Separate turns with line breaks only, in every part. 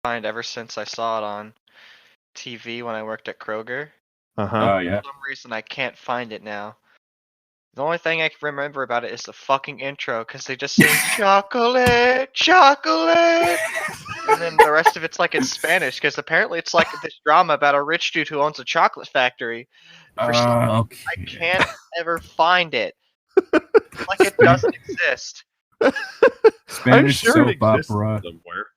find ever since I saw it on TV when I worked at Kroger.
Oh,
yeah.
For some reason, I can't find it now. The only thing I can remember about it is the fucking intro, because they just sing chocolate, chocolate, and then the rest of it's like in Spanish, because apparently it's like this drama about a rich dude who owns a chocolate factory.
Okay.
I can't ever find it. Like it doesn't exist.
Spanish
I'm sure
soap
it exists
opera.
somewhere.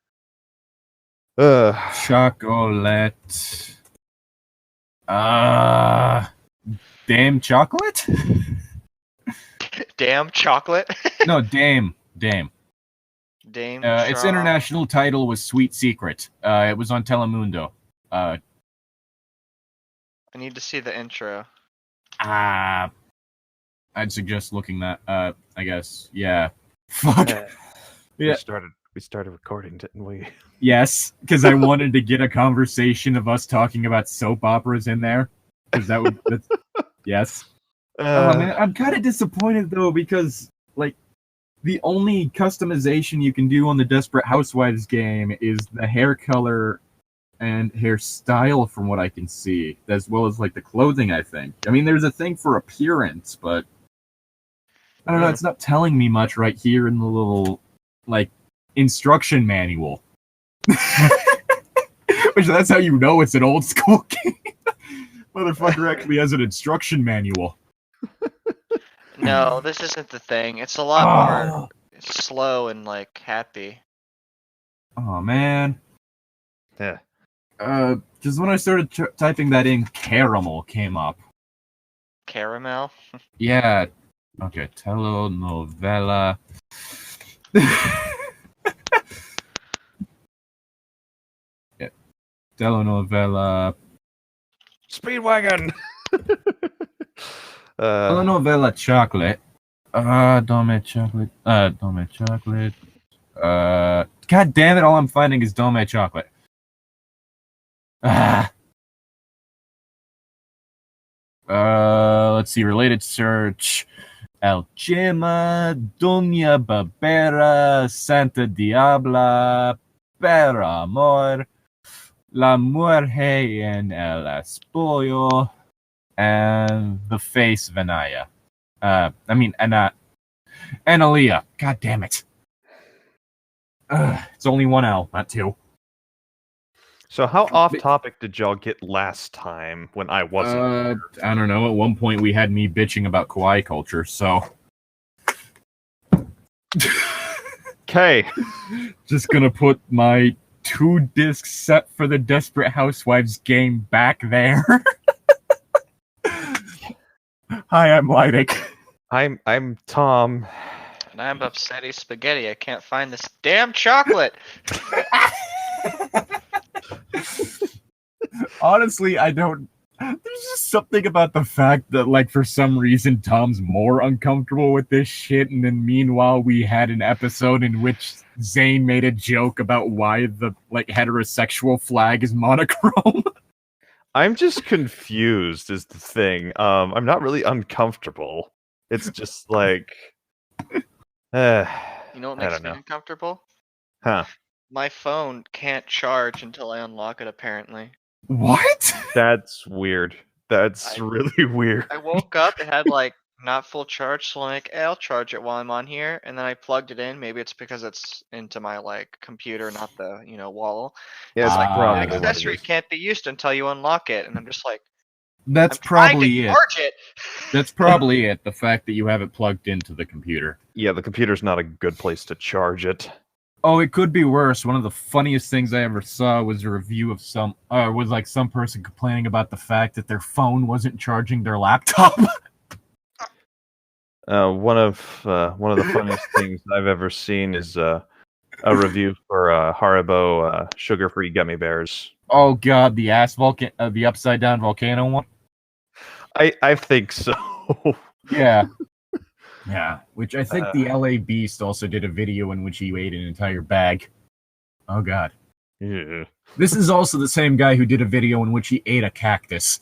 Chocolate. Dame chocolate?
Damn chocolate.
No, Dame. Dame.
Dame.
Its international title was Sweet Secret. It was on Telemundo.
I need to see the intro.
I'd suggest looking that. I guess. Yeah. Fuck. Yeah.
We started recording, didn't we?
Yes, because I wanted to get a conversation of us talking about soap operas in there. Because that would. Yes. Oh man, I'm kind of disappointed though because like the only customization you can do on the Desperate Housewives game is the hair color and hairstyle, from what I can see, as well as like the clothing. I think. I mean, there's a thing for appearance, but I don't know. It's not telling me much right here in the little like instruction manual. Which that's how you know it's an old school game. Motherfucker actually has an instruction manual.
No, this isn't the thing. It's a lot more slow and like happy.
Oh man.
Yeah.
Because when I started typing that in, caramel came up.
Caramel?
Yeah. Okay, telenovela. Yeah. Telenovela.
Speedwagon.
Telenovela chocolate. Dome chocolate. Dome chocolate. God damn it! All I'm finding is Dome chocolate. Let's see. Related search. El Chema, Doña Barbera, Santa Diabla, Per Amor, La Muerte en el Espollo, and The Face Venaya. Analia. God damn it. It's only one L, not two.
So how off topic did y'all get last time when I wasn't?
I don't know. At one point we had me bitching about kawaii culture, so.
Okay.
Just gonna put my 2-disc set for the Desperate Housewives game back there. Hi, I'm Llytic.
I'm Tom.
And I'm Upsetty Spaghetti. I can't find this damn chocolate.
Honestly, I don't. There's just something about the fact that, like, for some reason, Tom's more uncomfortable with this shit, and then meanwhile, we had an episode in which Zane made a joke about why the, like, heterosexual flag is monochrome.
I'm just confused is the thing. I'm not really uncomfortable. It's just like
You know what
I
makes
don't
me
know.
uncomfortable?
Huh.
My phone can't charge until I unlock it, apparently.
What?
That's weird. That's really weird.
I woke up, it had like not full charge, so I'm like, hey, I'll charge it while I'm on here, and then I plugged it in. Maybe it's because it's into my like computer, not the wall.
Yeah, it's
It's like
probably
the
what it
accessory
is.
can't be used until you unlock it, and I'm just like,
That's
I'm trying
probably
to
it.
charge it.
That's probably it. The fact that you have it plugged into the computer.
Yeah, the computer's not a good place to charge it.
Oh, it could be worse. One of the funniest things I ever saw was a review of some person complaining about the fact that their phone wasn't charging their laptop.
One of the funniest things I've ever seen is a review for Haribo sugar-free gummy bears.
Oh god, the the upside down volcano one.
I think so.
Yeah. Yeah, which I think the LA Beast also did a video in which he ate an entire bag. Oh god.
Yeah.
This is also the same guy who did a video in which he ate a cactus.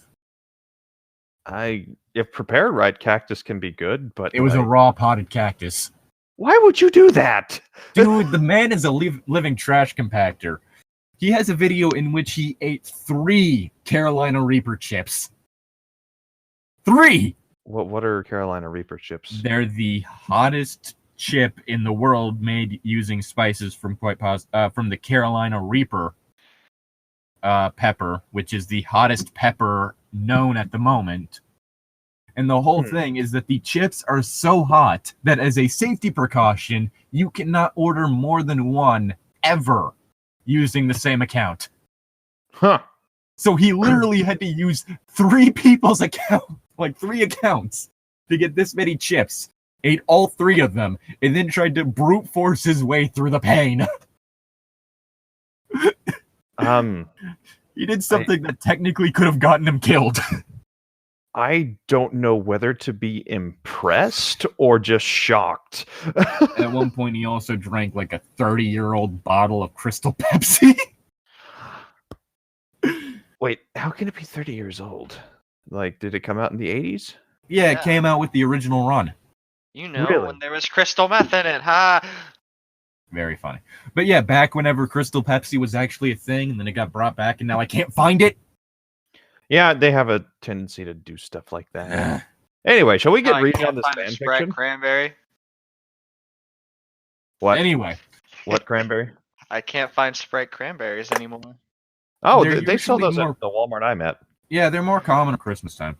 If prepared right, cactus can be good, but
It was a raw potted cactus.
Why would you do that?
Dude, the man is a living trash compactor. He has a video in which he ate 3 Carolina Reaper chips. 3!
What are Carolina Reaper chips?
They're the hottest chip in the world, made using spices from from the Carolina Reaper pepper, which is the hottest pepper known at the moment. And the whole thing is that the chips are so hot that as a safety precaution, you cannot order more than one ever using the same account.
Huh.
So he literally had to use 3 people's account, like 3 accounts, to get this many chips. Ate all 3 of them, and then tried to brute force his way through the pain. He did something that technically could have gotten him killed.
I don't know whether to be impressed or just shocked.
At one point, he also drank like a 30-year-old bottle of Crystal Pepsi.
Wait, how can it be 30 years old? Like, did it come out in the 80s?
Yeah, it came out with the original run.
You know,
Really?
when there was crystal meth in it, ha!
Very funny. But yeah, back whenever Crystal Pepsi was actually a thing, and then it got brought back, and now I can't find it.
Yeah, they have a tendency to do stuff like that. Anyway, shall we get reading on this fan
Sprite
fiction?
cranberry.
What?
Anyway.
What cranberry?
I can't find Sprite cranberries anymore.
Oh,
They're
they sell
usually
those
more-
at the Walmart I'm at.
Yeah, they're more common at Christmas time.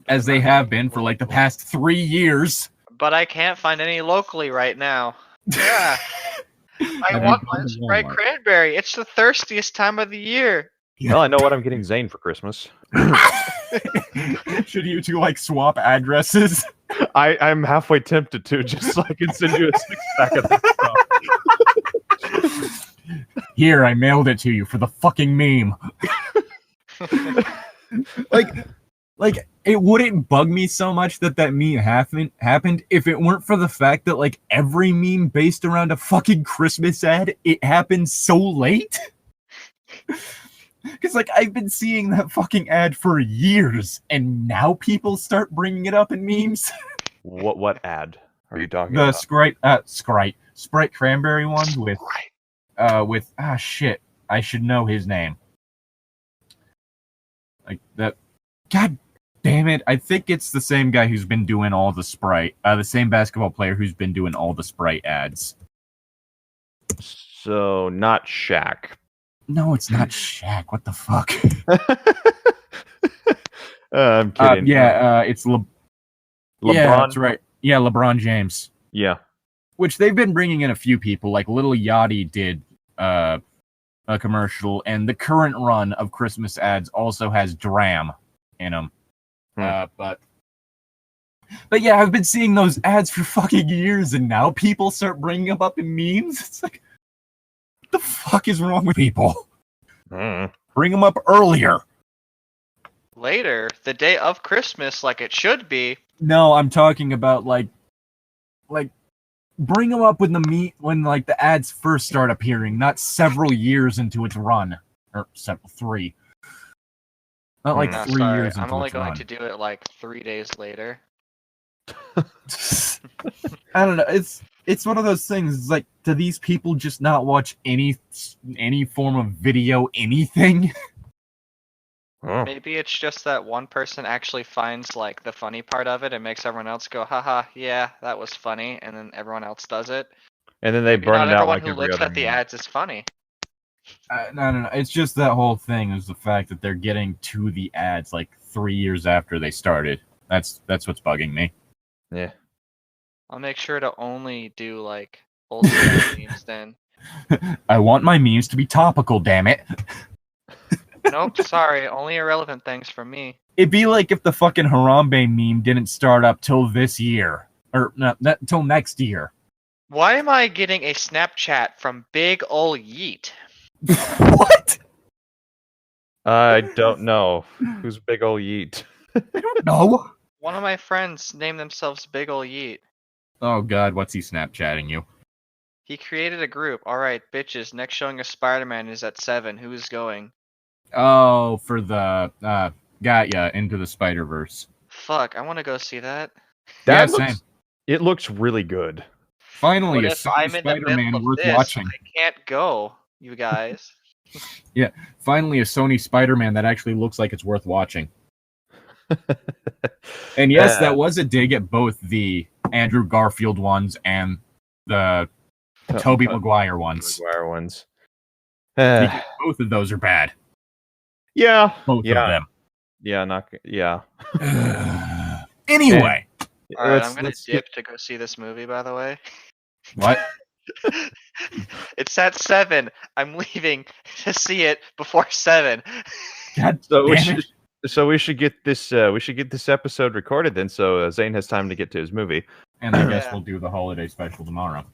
As they have been for like the past 3 years.
But I can't find any locally right now. Yeah. I
And
want
then
my
go to
Sprite
Walmart.
cranberry. It's the thirstiest time of the year.
Well, I know what I'm getting Zane for Christmas.
Should you two like swap addresses?
I'm halfway tempted to, just so I can send you a 6-pack of that stuff.
Here, I mailed it to you for the fucking meme. like it wouldn't bug me so much that meme happened if it weren't for the fact that like every meme based around a fucking Christmas ad, it happened so late. Because like I've been seeing that fucking ad for years, and now people start bringing it up in memes.
What ad are you talking
The
about?
Sprite cranberry ones with shit, I should know his name. Like that. God damn it! I think it's the same guy who's been doing all the Sprite. The same basketball player who's been doing all the Sprite ads.
So not Shaq.
No, it's not Shaq. What the fuck?
I'm kidding.
It's
LeBron.
Yeah, that's right. Yeah, LeBron James.
Yeah.
Which they've been bringing in a few people. Like Lil Yachty did a commercial, and the current run of Christmas ads also has Dram in them. But yeah, I've been seeing those ads for fucking years, and now people start bringing them up in memes. It's like, what the fuck is wrong with people? Bring them up earlier.
Later, the day of Christmas, like it should be.
No, I'm talking about like bring them up when the ads first start appearing, not several years into its run, or 3. Not like
No,
3
sorry,
years into
I'm only
its
going
run.
to do it like 3 days later.
I don't know. It's one of those things. It's like, do these people just not watch any form of video, anything?
Maybe it's just that one person actually finds like the funny part of it and makes everyone else go, haha, yeah, that was funny, and then everyone else does it.
And then they
Maybe
burn
not
it out
everyone
like
who
every
looks
other
at the
meme.
ads is funny.
No. It's just that whole thing is the fact that they're getting to the ads like 3 years after they started. That's what's bugging me.
Yeah.
I'll make sure to only do like old style memes then.
I want my memes to be topical, damn it.
Nope, sorry, only irrelevant things from me.
It'd be like if the fucking Harambe meme didn't start up till this year. Or not till next year.
Why am I getting a Snapchat from Big Ol' Yeet?
What?
I don't know. Who's Big Ol' Yeet?
I don't know.
One of my friends named themselves Big Ol' Yeet.
Oh god, what's he Snapchatting you?
He created a group. Alright, bitches, next showing of Spider-Man is at 7. Who's going?
Oh, for the got ya Into the Spider-Verse.
Fuck, I want to go see that.
That
Yeah,
looks,
same.
It looks really good.
Finally,
What
a
if I'm
Sony
in the middle
Spider-Man
of
worth
this?
watching.
I can't go, you guys.
Finally, a Sony Spider-Man that actually looks like it's worth watching. And yes, that was a dig at both the Andrew Garfield ones and the Tobey Maguire ones.
Maguire ones.
Because both of those are bad.
Yeah.
Both
Yeah.
of them.
Yeah.
Anyway.
All right, I'm gonna dip to go see this movie. By the way,
What?
it's at 7. I'm leaving to see it before 7.
God
So we
damn it.
should get this episode recorded then, so Zane has time to get to his movie.
And I guess
Yeah.
we'll do the holiday special tomorrow.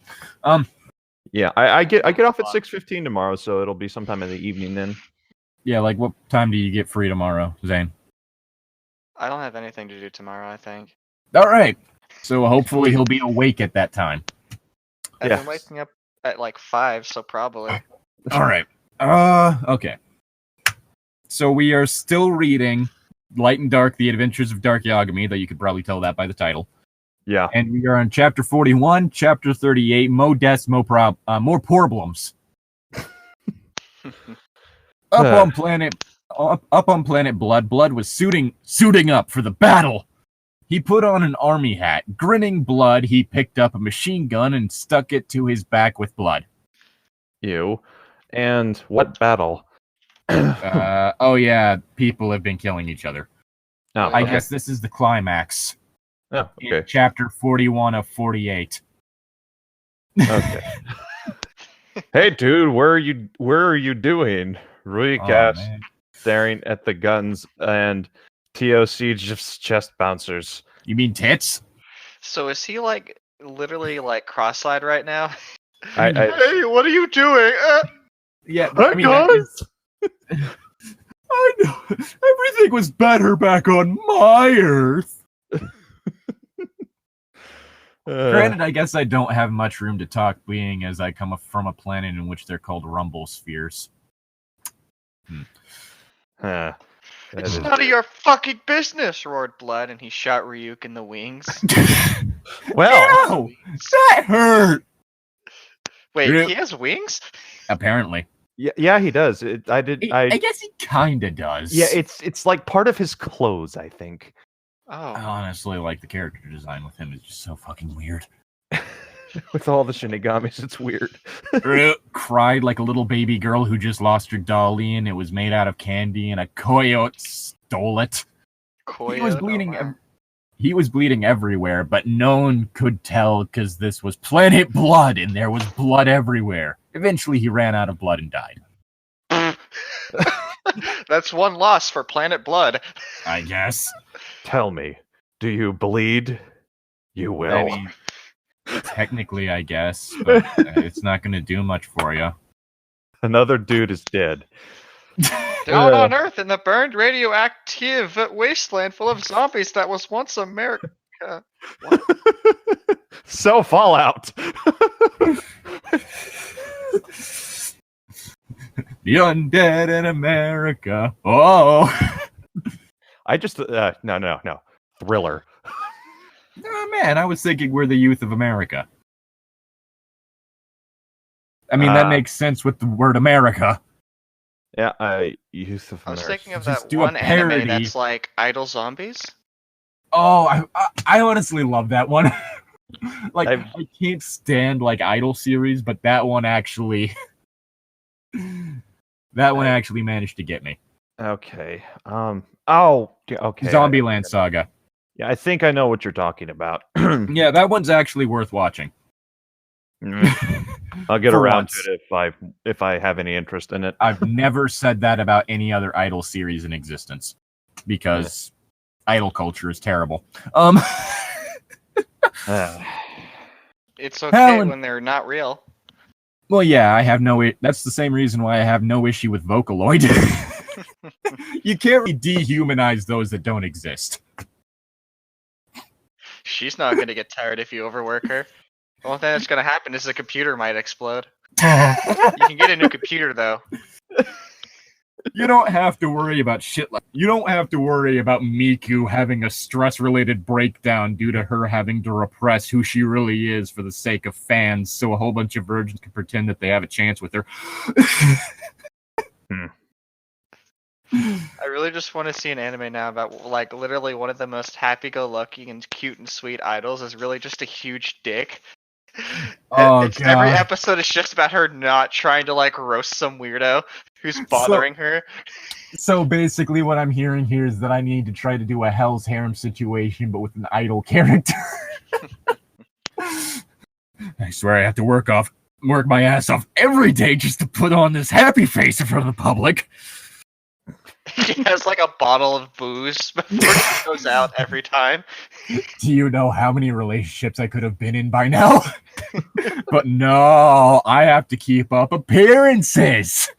Yeah, I get off at 6:15 tomorrow, so it'll be sometime in the evening then.
Yeah, like what time do you get free tomorrow, Zane?
I don't have anything to do tomorrow. I think.
All right. So hopefully he'll be awake at that time.
I've
Yeah.
been waking up at like 5, so probably.
All right. Okay. So we are still reading Light and Dark: The Adventures of Dark Yagami, though you could probably tell that by the title.
Yeah.
And we are on chapter 41, chapter 38, Mo Des, More Problems. Up on planet Blood, Blood was suiting up for the battle. He put on an army hat. Grinning Blood, he picked up a machine gun and stuck it to his back with Blood.
You. And what battle?
Oh yeah, people have been killing each other.
Oh,
I
okay.
guess this is the climax.
Oh,
In
okay.
chapter 41 of 48.
Okay. Hey, dude, where are you doing? Rui
Oh,
Cash
man.
staring at the guns and TOC just chest bouncers.
You mean tits?
So is he like literally like cross-eyed right now?
I
Hey, what are you doing?
Yeah,
Hey,
I mean, that
guys!
is- I know. Everything was better back on my Earth. Granted, I guess I don't have much room to talk, being as I come from a planet in which they're called rumble spheres.
that
It's
is-
none of your fucking business, roared Blood, and he shot Ryuk in the wings.
well,
Ow! That hurt!
Wait,
Ryuk-
he has wings?
Apparently.
yeah, he does.
I guess he kinda does.
Yeah, it's like part of his clothes, I think.
Oh.
I honestly like the character design with him. It's just so fucking weird.
With all the Shinigamis, it's weird.
Cried like a little baby girl who just lost her dolly and it was made out of candy and a coyote stole it. He was bleeding. He was bleeding everywhere, but no one could tell because this was Planet Blood and there was blood everywhere. Eventually, he ran out of blood and died.
That's one loss for Planet Blood.
I guess.
Tell me, do you bleed? You will.
I mean, technically, I guess, but it's not going to do much for you.
Another dude is dead.
Down on Earth in the burned radioactive wasteland full of zombies that was once America.
So Fallout.
The undead in America. Oh.
I just no. Thriller.
Oh, man, I was thinking we're the youth of America. I mean, that makes sense with the word America.
Yeah, Youth of
I was
America.
thinking of
Just
that
do a
one anime
parody.
that's like Idol Zombies.
Oh, I honestly love that one. Like,
I've-
I can't stand, like, Idol series, but that one actually... that one actually managed to get me.
Okay. Oh. Okay.
Zombieland Saga.
Yeah, I think I know what you're talking about.
Yeah, that one's actually worth watching.
I'll get
For
around
once.
to it if I have any interest in it.
I've never said that about any other Idol series in existence because Idol culture is terrible.
It's okay
Helen.
when they're not real.
Well, yeah, I have no. That's the same reason why I have no issue with Vocaloid. You can't really dehumanize those that don't exist.
She's not gonna get tired if you overwork her. The only thing that's gonna happen is the computer might explode. You can get a new computer though.
You don't have to worry about shit like you don't have to worry about Miku having a stress-related breakdown due to her having to repress who she really is for the sake of fans, so a whole bunch of virgins can pretend that they have a chance with her.
I really just want to see an anime now about like literally one of the most happy-go-lucky and cute and sweet idols is really just a huge dick.
Oh,
Every
God.
episode is just about her not trying to like roast some weirdo who's bothering her.
So basically what I'm hearing here is that I need to try to do a Hell's Harem situation, but with an idol character. I swear I have to work my ass off every day just to put on this happy face in front of the public.
She has like a bottle of booze before she goes out every time.
Do you know how many relationships I could have been in by now? But no, I have to keep up appearances.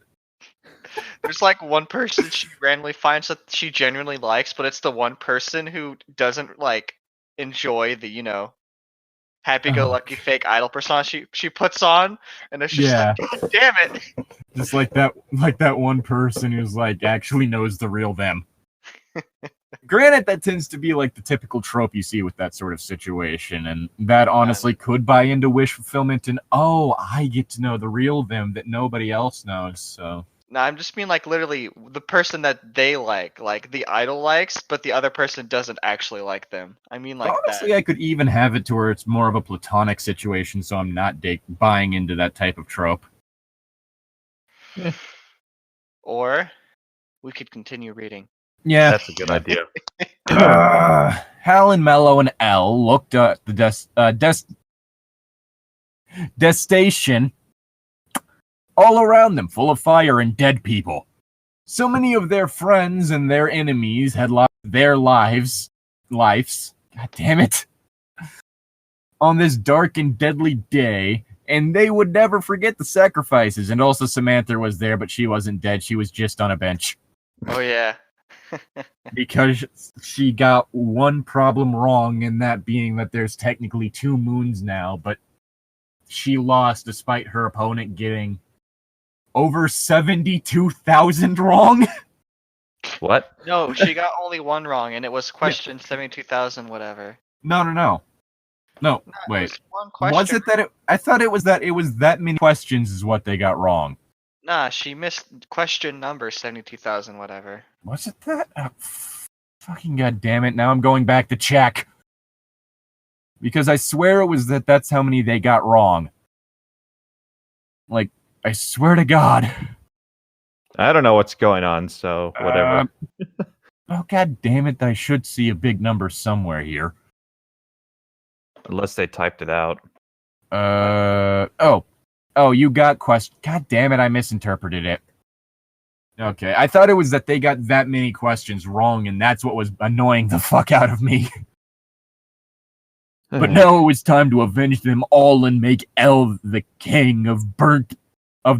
There's like one person she randomly finds that she genuinely likes, but it's the one person who doesn't like enjoy the, you know, happy-go-lucky fake idol persona she puts on, and it's just like, God damn it!
Just like that one person who's like actually knows the real them. Granted, that tends to be like the typical trope you see with that sort of situation, and that honestly could buy into wish fulfillment and I get to know the real them that nobody else knows, so.
No, I'm just mean like literally the person that they like the idol likes, but the other person doesn't actually like them. I mean like
honestly,
that.
I could even have it to where it's more of a platonic situation, so I'm not buying into that type of trope.
Or we could continue reading.
Yeah.
That's a good idea.
Hal and Mello and L looked at the destination all around them, full of fire and dead people. So many of their friends and their enemies had lost their lives. God damn it. On this dark and deadly day, and they would never forget the sacrifices. And also Samantha was there, but she wasn't dead. She was just on a bench.
Oh yeah.
Because she got one problem wrong, and that being that there's technically 2 moons now, but she lost despite her opponent getting over 72,000 wrong.
What?
No, she got only one wrong, and it was question 72,000 whatever.
No,
No,
wait.
it was one question.
Was it that I thought it was that many questions is what they got wrong.
Nah, she missed question number 72,000 whatever.
Was it that? Fucking goddamn it! Now I'm going back to check because I swear it was that's how many they got wrong. Like, I swear to God.
I don't know what's going on, so whatever.
Oh god damn it! I should see a big number somewhere here.
Unless they typed it out.
Oh, you got question. God damn it! I misinterpreted it. Okay, I thought it was that they got that many questions wrong, and that's what was annoying the fuck out of me. But now it was time to avenge them all and make El the king of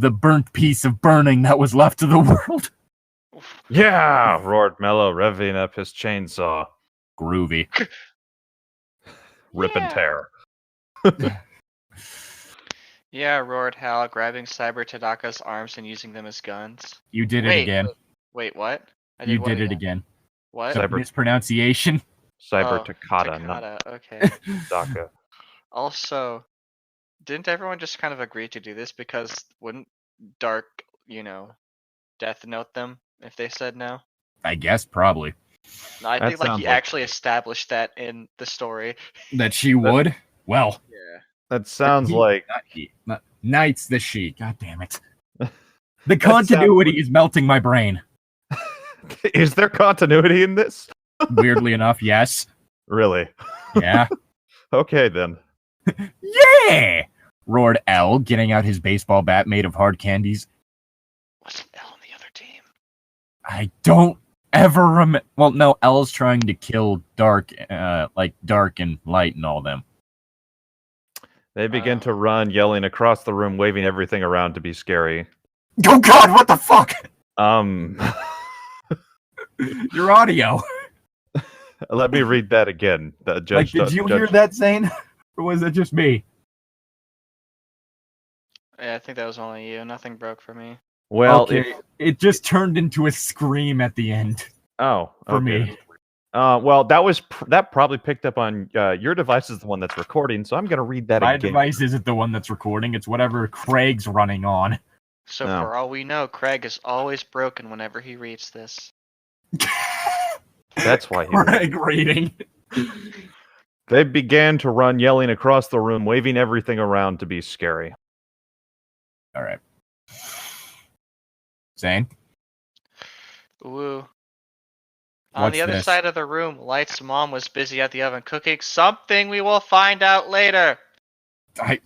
the burnt piece of burning that was left of the world.
Yeah! Roared Mello, revving up his chainsaw.
Groovy.
Rip and tear.
Yeah, roared Hal, grabbing Cyber Tadaka's arms and using them as guns.
You did it again.
Wait, what?
You did it again.
What?
Cyber-
Mispronunciation.
Cyber Takata, not
Takata, okay.
Daka.
Also, didn't everyone just kind of agree to do this because wouldn't Dark, Death Note them if they said no?
I guess probably.
No, I
That
think like
sounds
he
like-
actually established that in the story.
That she would? Well,
Yeah.
That sounds
he-
like...
not he. Knight's the she. God damn it. The continuity is melting my brain.
Is there continuity in this?
Weirdly enough, yes.
Really?
Yeah.
Okay, then.
Yeah! Roared L, getting out his baseball bat made of hard candies.
What's L on the other team?
I don't ever remember. Well, no, L's trying to kill Dark, Dark and Light and all them.
They begin to run, yelling across the room, waving everything around to be scary.
Oh god, what the fuck? Your audio.
Let me read that again. The judge.
Did you hear that, Zane? Or was it just me?
Yeah, I think that was only you. Nothing broke for me.
Well,
okay, it just turned into a scream at the end
for
for me.
Well, that probably picked up on your device is the one that's recording, so I'm gonna read that
My
again.
device isn't the one that's recording; it's whatever Craig's running on.
So
No.
for all we know, Craig is always broken whenever he reads this.
That's why he
Craig reading.
They began to run, yelling across the room, waving everything around to be scary.
All right, Zane.
Ooh. On
What's
the other
this?
side of the room, Light's mom was busy at the oven cooking something we will find out later.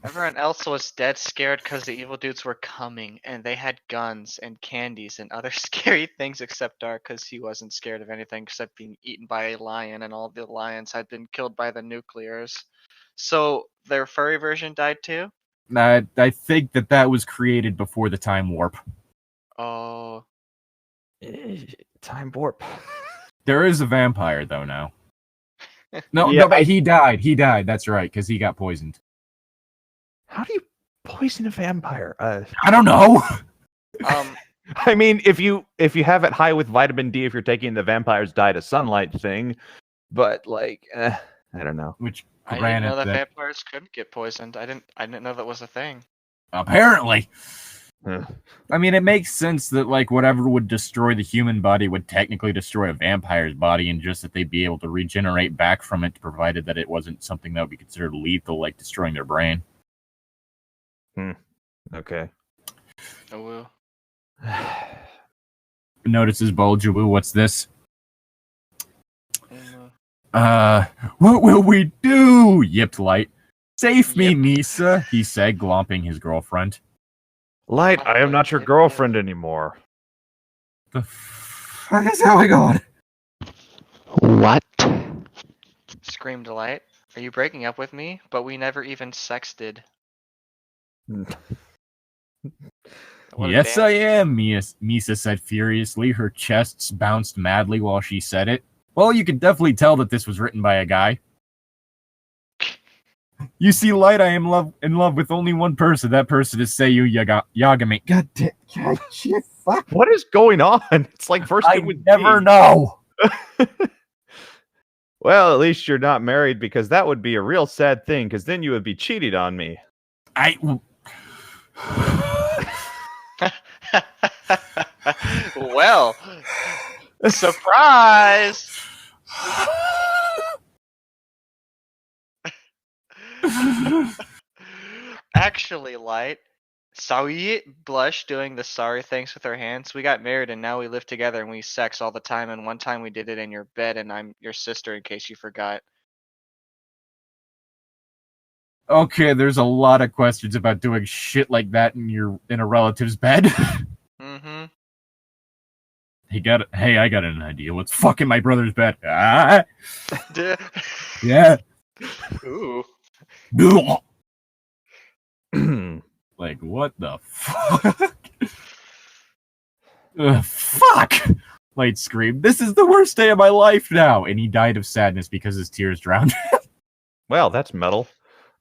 Everyone else was dead scared because the evil dudes were coming, and they had guns and candies and other scary things except Dark, because he wasn't scared of anything except being eaten by a lion, and all the lions had been killed by the nuclears. So their furry version died too?
I think that was created before the time warp.
Oh.
Time warp.
There is a vampire though now. No,
Yeah,
no, but he died. He died. That's right, because he got poisoned.
How do you poison a vampire?
I don't know.
I mean, if you have it high with vitamin D, if you're taking the vampires die to sunlight thing, but like, I don't know.
Which
I didn't know that vampires could get poisoned. I didn't know that was a thing.
Apparently.
Huh.
I mean, it makes sense that like whatever would destroy the human body would technically destroy a vampire's body, and just that they'd be able to regenerate back from it, provided that it wasn't something that would be considered lethal, like destroying their brain.
Okay.
Oh, woo.
Notices Bulgaboo, what's this? What will we do? Yipped Light. Save me, Misa, he said, glomping his girlfriend.
Light, I am not your girlfriend anymore.
The fuck is going on?
What? Screamed Light. Are you breaking up with me? But we never even sexted.
Yes, I am, Misa said furiously. Her chests bounced madly while she said it. Well, you could definitely tell that this was written by a guy. You see, Light, I am in love with only one person. That person is Seiyu Yagami. God damn, shit, fuck.
What is going on? It's like first
I
it would
never know.
Well, at least you're not married, because that would be a real sad thing, because then you would be cheated on me.
Well, surprise! Actually, Light, Sawi blushed doing the sorry things with her hands. We got married and now we live together and we sex all the time, and one time we did it in your bed, and I'm your sister in case you forgot.
Okay, there's a lot of questions about doing shit like that in a relative's bed.
Mm-hmm.
Hey, I got an idea. Let's fuck in my brother's bed. Ah. Yeah.
Ooh.
Like, what the fuck? Fuck! Light screamed. This is the worst day of my life now! And he died of sadness because his tears drowned him.
Well, that's metal.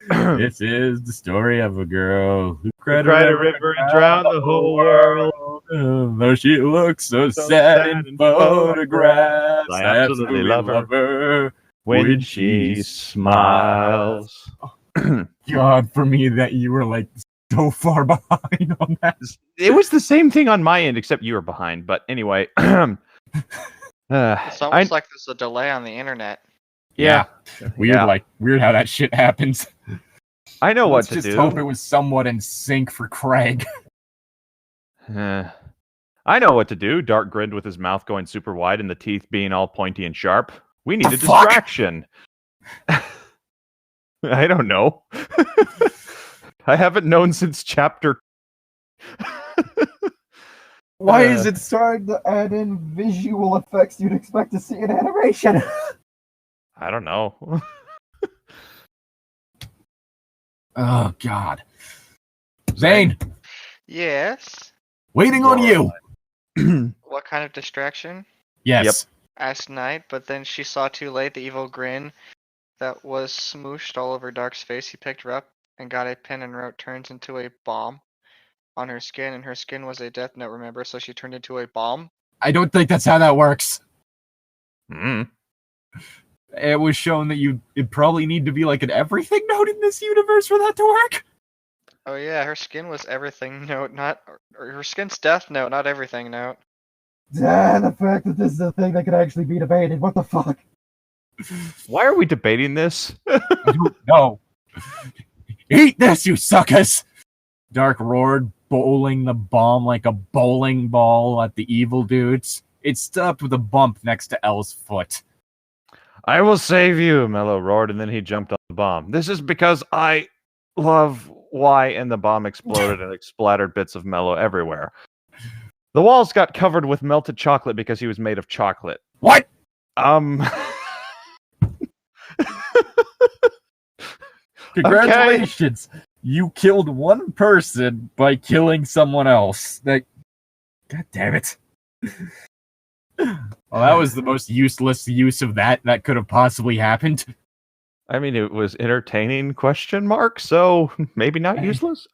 This is the story of a girl who cried
a river and drowned the whole world.
Though she looks so sad in photographs,
I absolutely love her when she smiles.
God, for me, that you were like so far behind on that.
It was the same thing on my end, except you were behind. But anyway,
It's almost like there's a delay on the internet.
Yeah. Weird how that shit happens.
I know what to
just
do.
Hope it was somewhat in sync for Craig.
I know what to do. Dark grinned with his mouth going super wide and the teeth being all pointy and sharp. We need a distraction. I don't know. I haven't known since chapter.
Why is it starting to add in visual effects you'd expect to see in animation?
I don't know.
Oh, God. Zane!
Yes?
Waiting on you!
What kind of distraction?
Yes.
Yep.
Asked Knight, but then she saw too late the evil grin that was smooshed all over Dark's face. He picked her up and got a pen and wrote turns into a bomb. on her skin, and her skin was a death note, remember? So she turned into a bomb.
I don't think that's how that works.
Mm.
It was shown that it'd probably need to be like an everything note in this universe for that to work.
Oh yeah, her skin was everything note, not or her skin's death note, not everything note.
The fact that this is a thing that could actually be debated. What the fuck?
Why are we debating this?
I don't know. Eat this, you suckers! Dark roared, bowling the bomb like a bowling ball at the evil dudes. It stopped with a bump next to L's foot.
I will save you, Mello roared, and then he jumped on the bomb. This is because I love why, and the bomb exploded and it splattered bits of Mello everywhere. The walls got covered with melted chocolate because he was made of chocolate.
What? Congratulations! Okay. You killed one person by killing someone else. God damn it. Well, that was the most useless use of that could have possibly happened.
I mean, it was entertaining, ? So maybe not useless?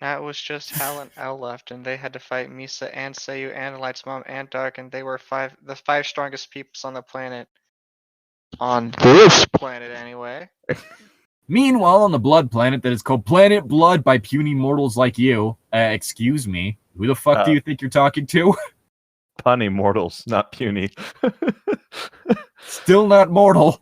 That was just Hal and L left, and they had to fight Misa and Seiyu and Light's mom and Dark, and they were the five strongest peoples on the planet. On this planet, anyway.
Meanwhile, on the blood planet that is called Planet Blood by puny mortals like you, excuse me, who the fuck do you think you're talking to?
Punny mortals, not puny.
Still not mortal.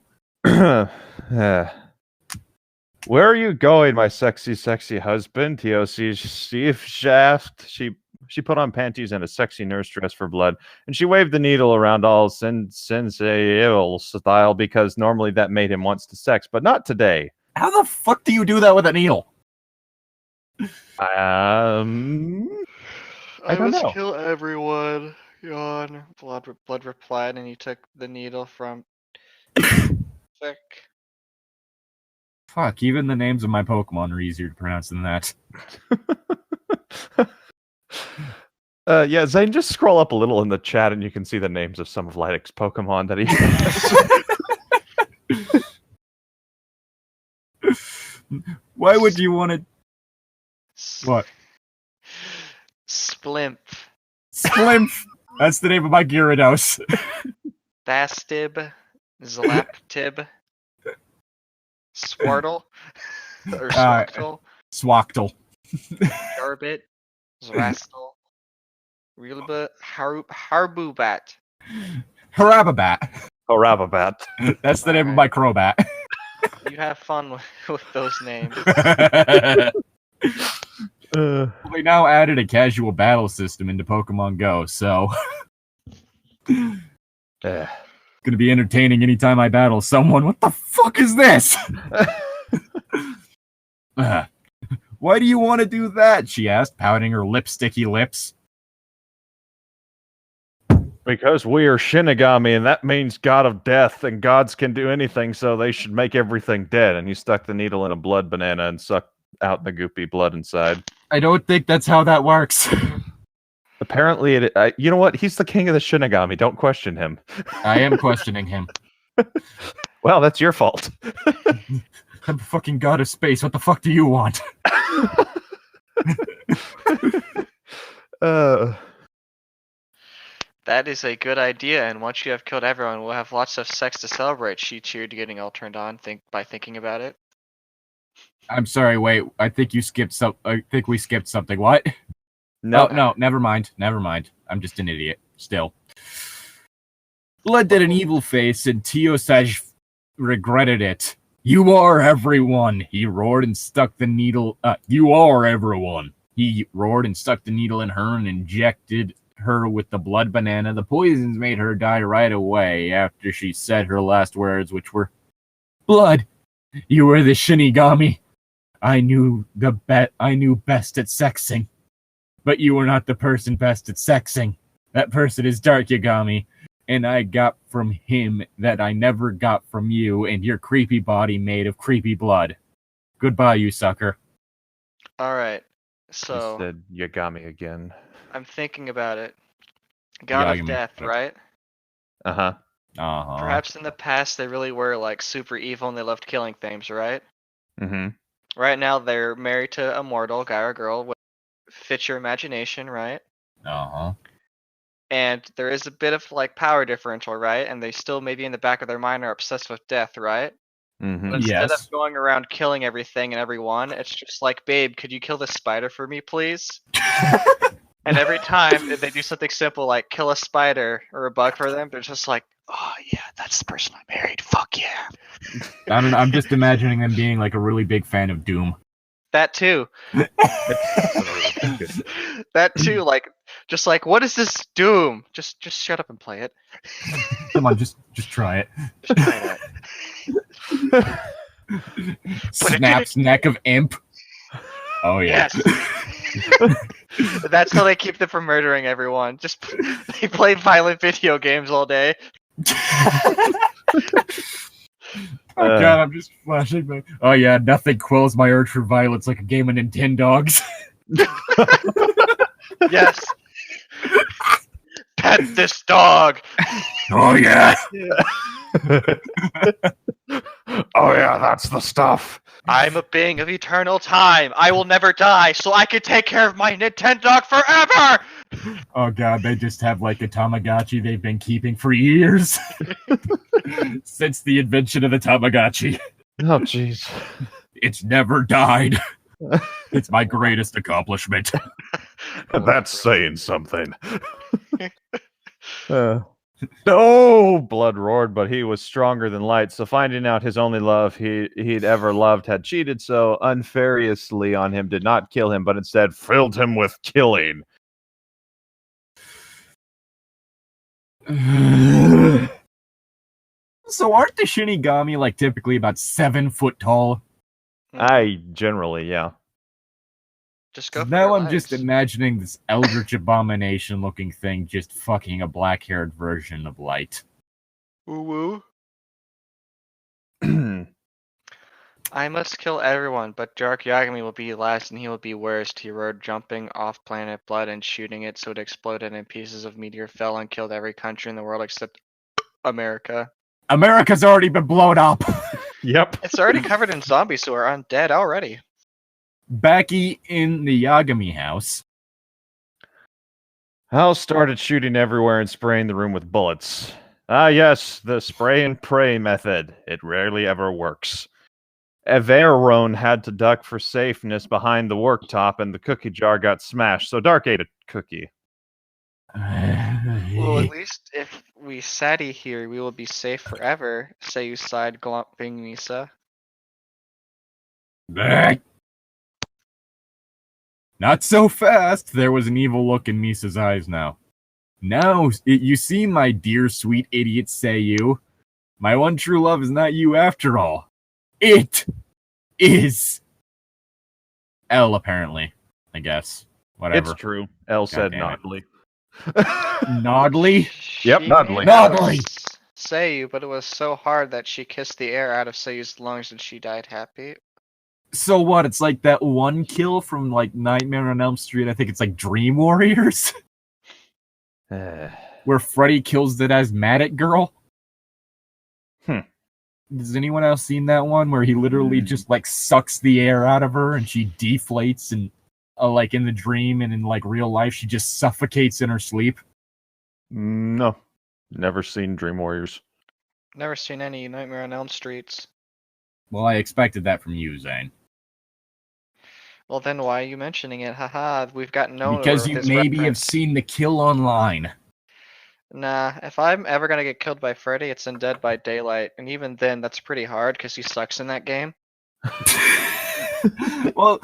Where are you going, my sexy, sexy husband? TOC Steve Shaft. She put on panties and a sexy nurse dress for blood, and she waved the needle around all sensual style because normally that made him wants to sex, but not today.
How the fuck do you do that with a needle?
I must kill everyone. Yawn. Blood replied, and he took the needle from Thick.
Fuck, even the names of my Pokemon are easier to pronounce than that.
Yeah, Zane, just scroll up a little in the chat and you can see the names of some of Llytic's Pokemon that he has.
Why would you want to... What?
Splimp.
Splimp! That's the name of my Gyarados.
Thastib. Zlaptib. Swartle. Or Swactle.
Swactle.
Garbit. Zrastal. Reelba. Harbubat.
Harababat.
Harababat.
That's the name of my Crobat.
You have fun with those names.
We now added a casual battle system into Pokemon Go, so... Gonna be entertaining anytime I battle someone. What the fuck is this? Why do you want to do that? She asked, pouting her lipsticky lips.
Because we are Shinigami, and that means God of Death, and gods can do anything, so they should make everything dead. And he stuck the needle in a blood banana and sucked out the goopy blood inside.
I don't think that's how that works.
Apparently, you know what? He's the king of the Shinigami. Don't question him.
I am questioning him.
Well, that's your fault.
I'm the fucking god of space. What the fuck do you want?
That is a good idea, and once you have killed everyone, we'll have lots of sex to celebrate. She cheered, getting all turned on by thinking about it.
I'm sorry, wait. I think we skipped something. What?
No,
no, never mind. I'm just an idiot. Still. Blood did an evil face, and Teosage regretted it. You are everyone, he roared and stuck the needle... you are everyone. He roared and stuck the needle in her and injected her with the blood banana. The poisons made her die right away after she said her last words, which were, "Blood, you were the Shinigami. I knew best at sexing. But you were not the person best at sexing. That person is Dark Yagami, and I got from him that I never got from you and your creepy body made of creepy blood. Goodbye, you sucker."
Alright, so...
He said Yagami again.
I'm thinking about it. God of Death, right?
Uh-huh.
Perhaps in the past they really were, like, super evil and they loved killing things, right?
Mm-hmm.
Right now, they're married to a mortal guy or girl. Fit your imagination, right?
Uh-huh.
And there is a bit of like power differential, right? And they still maybe in the back of their mind are obsessed with death, right?
Mm-hmm.
But instead
Yes.
of going around killing everything and everyone, it's just like, babe, could you kill this spider for me, please? And every time they do something simple like kill a spider or a bug for them, they're just like, oh yeah, that's the person I married. Fuck yeah.
I don't know. I'm just imagining them being like a really big fan of Doom.
That too. That too. Like, just like, what is this Doom? Just shut up and play it.
Come on, just try it.
Just try that.
Snaps neck of imp. Oh yeah.
Yes. That's how they keep them from murdering everyone. Just they play violent video games all day.
Oh god, I'm just flashing back. Oh yeah, nothing quells my urge for violence like a game of Nintendogs.
Yes. Pet this dog.
Oh yeah.
Oh yeah, that's the stuff.
I'm a being of eternal time. I will never die, so I can take care of my Nintendo forever.
Oh god, they just have like a Tamagotchi they've been keeping for years. Since the invention of the Tamagotchi.
Oh jeez.
It's never died. It's my greatest accomplishment.
That's saying something. No, Blood roared, but he was stronger than Light. So finding out his only love he'd ever loved had cheated so unfariously on him, did not kill him, but instead filled him with killing.
So aren't the Shinigami like typically about 7 foot tall?
I generally, yeah.
Just go for
Now
your
I'm just
legs.
imagining this eldritch abomination looking thing just fucking a black-haired version of Light.
Woo woo. I must kill everyone, but Dark Yagami will be last and he will be worst. He roared, jumping off planet Blood and shooting it so it exploded and pieces of meteor fell and killed every country in the world except America.
America's already been blown up!
Yep.
It's already covered in zombies who are undead already.
Backy in the Yagami house.
Hal started shooting everywhere and spraying the room with bullets. Ah, yes, the spray and pray method. It rarely ever works. Everone had to duck for safeness behind the worktop, and the cookie jar got smashed, so Dark ate a cookie.
Well, at least if we Sadi here, we will be safe forever. Say you sighed, glumping Misa.
Not so fast. There was an evil look in Misa's eyes now. Now, you see, my dear sweet idiot Seiyu, my one true love is not you after all. It is L, apparently. I guess. Whatever.
It's true. Elle said
damn it.
noddly.
Nodley?
Yep,
She
Nodley.
made out
Nodley!
Seiyu, but it was so hard that she kissed the air out of Seiyu's lungs and she died happy.
So what? It's like that one kill from like Nightmare on Elm Street. I think it's like Dream Warriors, where Freddy kills that asthmatic girl. Has anyone else seen that one where he literally just like sucks the air out of her and she deflates and like in the dream and in like real life she just suffocates in her sleep?
No. Never seen Dream Warriors.
Never seen any Nightmare on Elm Streets.
Well, I expected that from you, Zane.
Well, then why are you mentioning it? Haha, we've got no.
Because you maybe have seen the kill online.
Nah, if I'm ever gonna get killed by Freddy, it's in Dead by Daylight, and even then, that's pretty hard because he sucks in that game.
Well,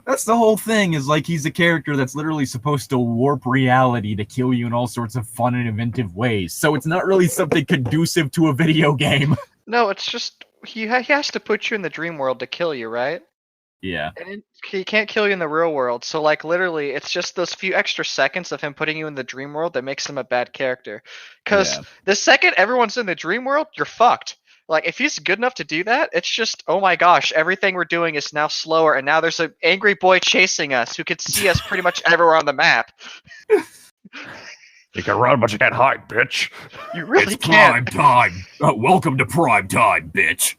that's the whole thing, is like he's a character that's literally supposed to warp reality to kill you in all sorts of fun and inventive ways. So it's not really something conducive to a video game.
No, it's just he has to put you in the dream world to kill you, right?
Yeah.
And he can't kill you in the real world, so like literally, it's just those few extra seconds of him putting you in the dream world that makes him a bad character. Because the second everyone's in the dream world, you're fucked. Like, if he's good enough to do that, it's just, oh my gosh, everything we're doing is now slower, and now there's an angry boy chasing us who can see us pretty much everywhere on the map.
You can run, but you can't hide, bitch.
You really
It's
can't.
prime time. Welcome to prime time, bitch.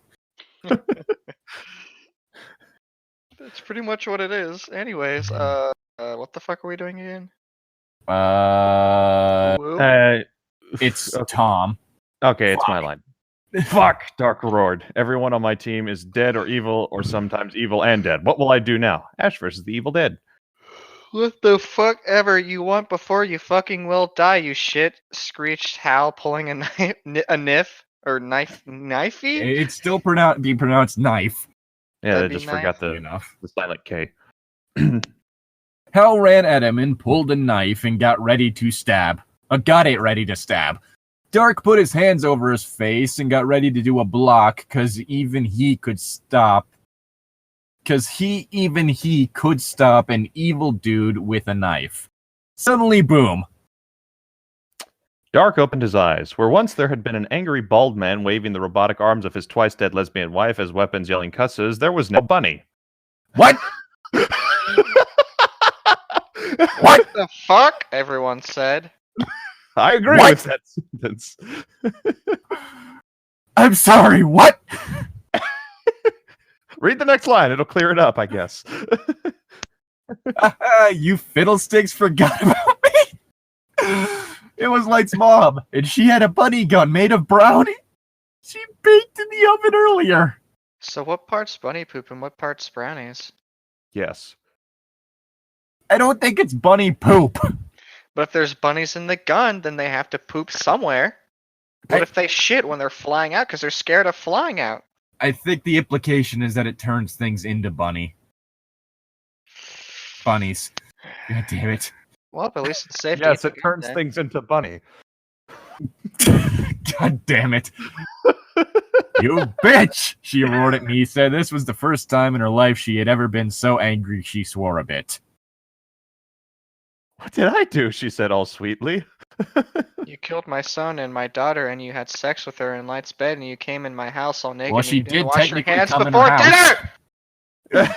That's pretty much what it is. Anyways, what the fuck are we doing again? Woo?
It's Tom.
Okay, it's my line. Fuck, Dark Lord. Everyone on my team is dead or evil, or sometimes evil and dead. What will I do now? Ash versus the Evil Dead.
What the fuck ever you want before you fucking will die, you shit! Screeched Hal, pulling a knife, knifey.
It's still be pronounced knife.
Yeah,
That'd
they
be
just forgot the
Enough.
silent K.
Hal ran at him and pulled a knife and got ready to stab. Got it ready to stab. Dark put his hands over his face and got ready to do a block because even he could stop. Even he could stop an evil dude with a knife. Suddenly, boom.
Dark opened his eyes. Where once there had been an angry bald man waving the robotic arms of his twice-dead lesbian wife as weapons yelling cusses, there was no bunny.
What?
What the fuck? Everyone said.
I agree
What?
with that sentence.
I'm sorry, what?
Read the next line. It'll clear it up, I guess.
You fiddlesticks forgot about me? It was Light's mom, and she had a bunny gun made of brownie. She baked in the oven earlier.
So what part's bunny poop and what part's brownies?
Yes.
I don't think it's bunny poop.
But if there's bunnies in the gun, then they have to poop somewhere. What if they shit when they're flying out because they're scared of flying out?
I think the implication is that it turns things into bunnies. God damn it.
Well, at least it's safe.
Yes,
to
it turns things into bunny.
God damn it. You bitch! She roared at me, said this was the first time in her life she had ever been so angry she swore a bit.
What did I do? She said all sweetly.
You killed my son and my daughter, and you had sex with her in Light's bed, and you came in my house all naked.
Well,
and
she
you didn't
did
wash your
technically
hands
come in
before
her house.
dinner.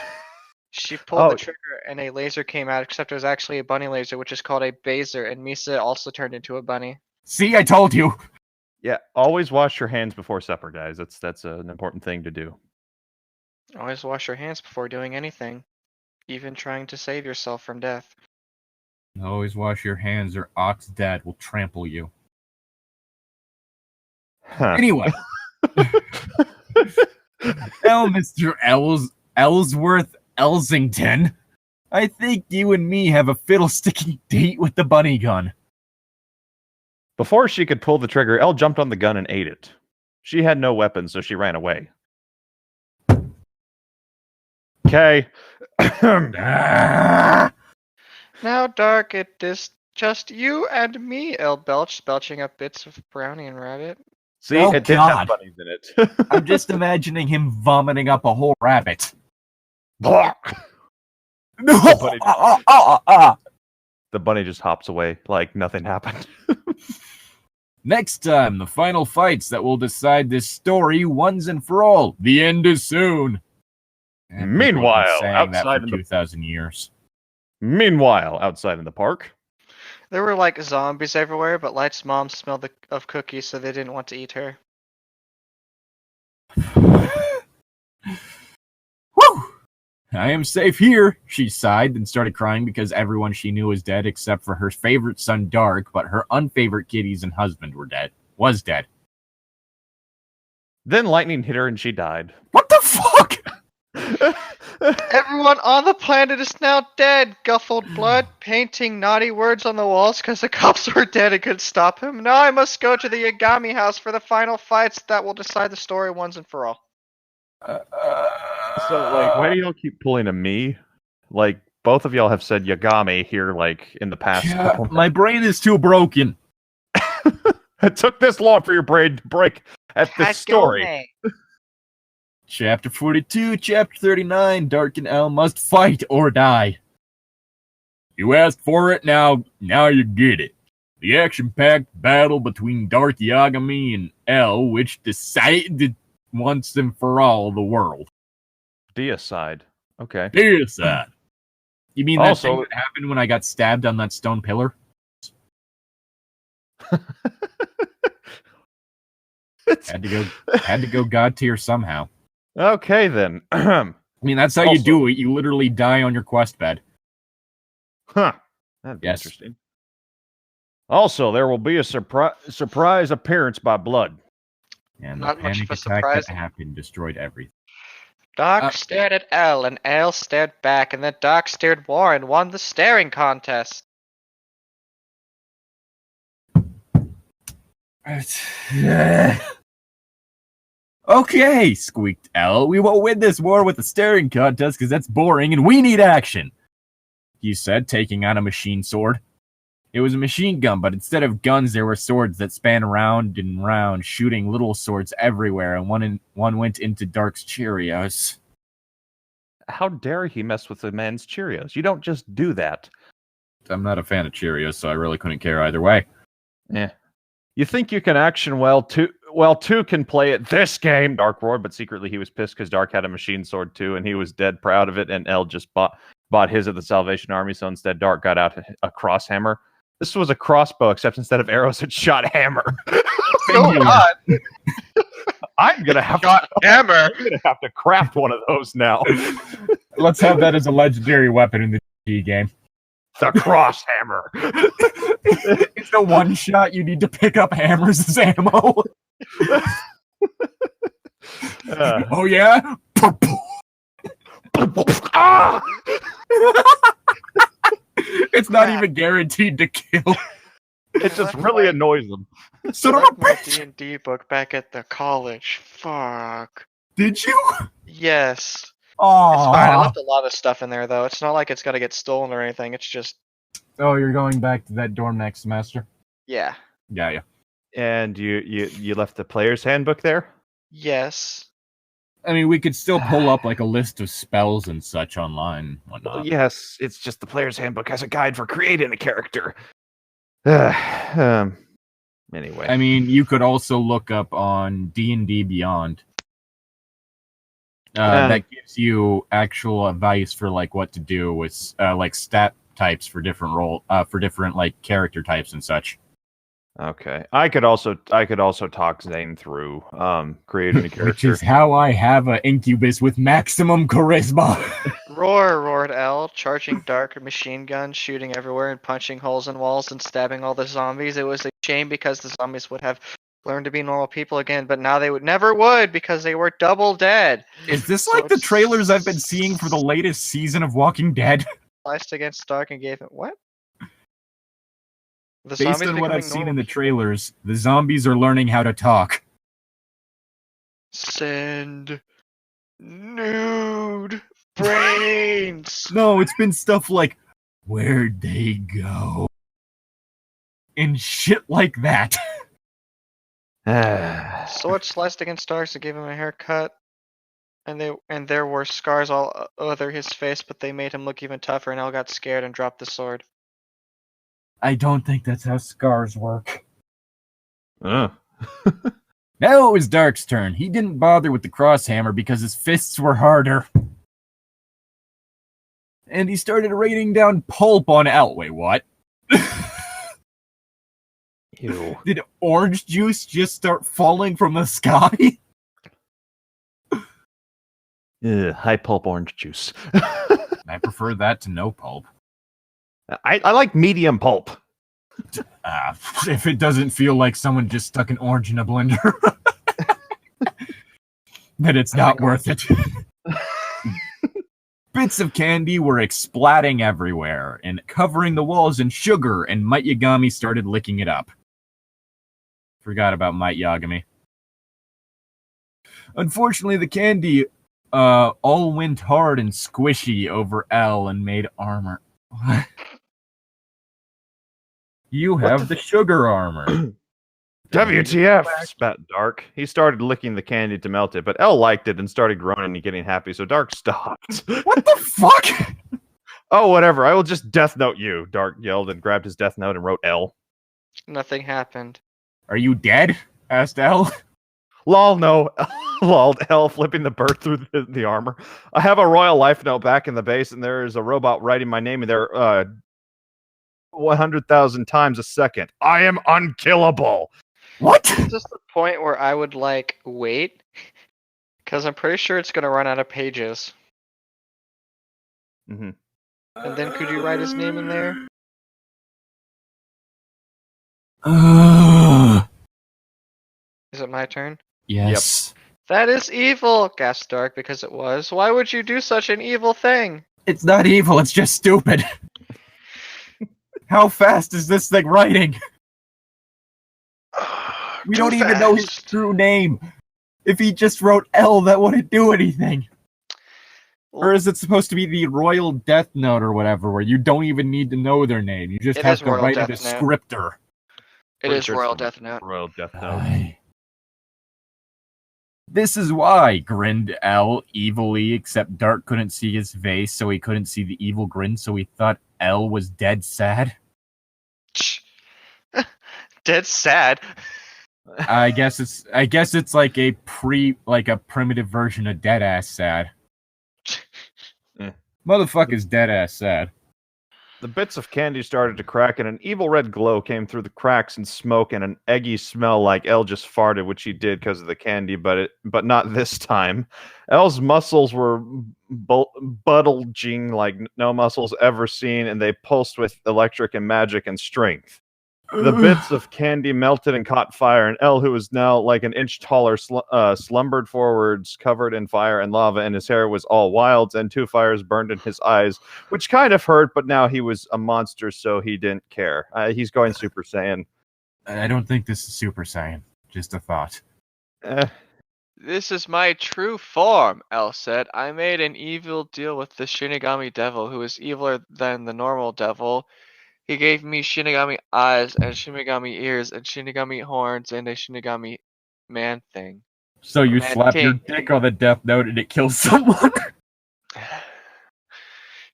She pulled
Oh.
the trigger, and a laser came out. Except it was actually a bunny laser, which is called a baser. And Misa also turned into a bunny.
See, I told you.
Yeah, always wash your hands before supper, guys. That's an important thing to do.
Always wash your hands before doing anything, even trying to save yourself from death.
Always wash your hands or Ox Dad will trample you.
Huh.
Anyway. Well, Mr. Ellsworth Elsington, I think you and me have a fiddle-sticking date with the bunny gun.
Before she could pull the trigger, Elle jumped on the gun and ate it. She had no weapon, so she ran away. Okay.
Now, Dark, it is just you and me, El belched, belching up bits of brownie and rabbit.
See,
Oh,
it did
God.
have bunnies in it.
I'm just imagining him vomiting up a whole rabbit.
The
No!
bunny just hops away like nothing happened.
Next time, the final fights that will decide this story once and for all. The end is soon. And
Meanwhile,
people have been saying that
outside
for
in the
2,000 years.
Meanwhile, outside in the park,
There were like zombies everywhere, but Light's mom smelled of cookies, so they didn't want to eat her.
Whew! I am safe here, she sighed and started crying because everyone she knew was dead except for her favorite son Dark, but her unfavorite kitties and husband was dead.
then lightning hit her and she died.
What the fuck?
Everyone on the planet is now dead, guffled Blood, painting naughty words on the walls because the cops were dead and couldn't stop him. Now I must go to the Yagami house for the final fights that will decide the story once and for all.
So, like, why do y'all keep pulling a me? Like, both of y'all have said Yagami here, like, in the past couple
my brain is too broken.
It took this long for your brain to break at this story.
Chapter 42, Chapter 39, Dark and Elle must fight or die. You asked for it, now you get it. The action-packed battle between Dark Yagami and Elle, which decided once and for all the world.
Deicide. Okay.
Deicide. You mean that
Also-
thing that happened when I got stabbed on that stone pillar? Had to go God tier somehow.
Okay, then.
I mean, that's how you do it. You literally die on your quest bed.
Huh. That'd be interesting. Also, there will be a surprise appearance by Blood.
And
Not
the
much
panic
of a
attack
surprise.
that happened destroyed everything.
Doc stared at L, and L stared back, and then Doc stared more and won the staring contest.
Okay, squeaked L. We won't win this war with the staring contest because that's boring and we need action, he said, taking out a machine sword. It was a machine gun, but instead of guns, there were swords that span round and round, shooting little swords everywhere, and one went into Dark's Cheerios.
How dare he mess with the man's Cheerios? You don't just do that.
I'm not a fan of Cheerios, so I really couldn't care either way.
Yeah. You think you can action well, two can play at this game, Dark roared, but secretly he was pissed because Dark had a machine sword too, and he was dead proud of it, and L just bought his at the Salvation Army, so instead Dark got out a crosshammer. This was a crossbow, except instead of arrows, it shot hammer.
Oh God!
I'm gonna have to craft one of those now.
Let's have that as a legendary weapon in the G game.
The cross hammer.
It's a one shot. You need to pick up hammers as ammo. Oh yeah.
Ah!
It's not even guaranteed to kill.
It just really annoys them.
Son of a
my
bitch!
D&D book back at the college. Fuck.
Did you?
Yes.
Oh,
It's fine. I left a lot of stuff in there, though. It's not like it's gonna get stolen or anything. It's just...
Oh, you're going back to that dorm next semester?
Yeah.
Yeah.
And you left the player's handbook there?
Yes.
I mean, we could still pull up like a list of spells and such online. Whatnot.
Yes, it's just the player's handbook has a guide for creating a character. Anyway.
I mean, you could also look up on D&D Beyond. That gives you actual advice for like what to do with like stat types for different like character types and such.
Okay, I could also talk Zane through creating a character,
which is how I have an incubus with maximum charisma.
Roared L, charging Dark machine gun, shooting everywhere and punching holes in walls and stabbing all the zombies. It was a shame because the zombies would have learned to be normal people again, but now they never would because they were double dead.
Is this like the trailers I've been seeing for the latest season of Walking Dead?
Sliced against Dark and gave it what? The
Based on what I've seen in the trailers, the zombies are learning how to talk.
Send nude brains.
No, it's been stuff like, where'd they go? And shit like that.
Sword sliced against Dark to give him a haircut. And there were scars all over his face, but they made him look even tougher, and L got scared and dropped the sword.
I don't think that's how scars work.
Uh.
Now it was Dark's turn. He didn't bother with the crosshammer because his fists were harder. And he started raining down pulp on L. Wait, what?
Ew.
Did orange juice just start falling from the sky?
High pulp orange juice.
I prefer that to no pulp.
I like medium pulp.
If it doesn't feel like someone just stuck an orange in a blender, then it's not worth it. Bits of candy were explatting everywhere and covering the walls in sugar, and Might Yagami started licking it up. Forgot about Might Yagami. Unfortunately, the candy all went hard and squishy over L and made armor. What? You have the sugar armor.
WTF, spat Dark. He started licking the candy to melt it, but L liked it and started groaning and getting happy, so Dark stopped.
What the fuck?
Oh, whatever. I will just death note you, Dark yelled and grabbed his death note and wrote L.
Nothing happened.
Are you dead? Asked L.
Lol, no. Lol, L flipping the bird through the armor. I have a royal life note back in the base, and there is a robot writing my name in there 100,000 times a second. I am unkillable.
What?
Is this the point where I would, like, wait? Because I'm pretty sure it's going to run out of pages.
Mm-hmm.
And then could you write his name in there? Is it my turn?
Yes.
That is evil, gasped Dark, because it was. Why would you do such an evil thing?
It's not evil, it's just stupid. How fast is this thing writing? We don't even know his true name. If he just wrote L, that wouldn't do anything. Or is it supposed to be the Royal Death Note or whatever, where you don't even need to know their name? You just have to write a descriptor.
It is Royal Death Note.
Royal Death Note.
This is why, grinned L evilly, except Dark couldn't see his face, so he couldn't see the evil grin, so he thought L was dead sad.
Dead sad?
I guess it's like a primitive version of dead ass sad. Motherfucker's dead ass sad.
The bits of candy started to crack, and an evil red glow came through the cracks and smoke, and an eggy smell like Elle just farted, which he did because of the candy, but not this time. Elle's muscles were bulging like no muscles ever seen, and they pulsed with electric and magic and strength. The bits of candy melted and caught fire, and Elle, who was now like an inch taller, slumbered forwards, covered in fire and lava, and his hair was all wild, and 2 fires burned in his eyes, which kind of hurt, but now he was a monster, so he didn't care. He's going Super Saiyan.
I don't think this is Super Saiyan. Just a thought.
This is my true form, Elle said. I made an evil deal with the Shinigami devil, who is eviler than the normal devil. He gave me Shinigami eyes and Shinigami ears and Shinigami horns and a Shinigami man thing.
So you slap your dick on the Death Note and it kills someone?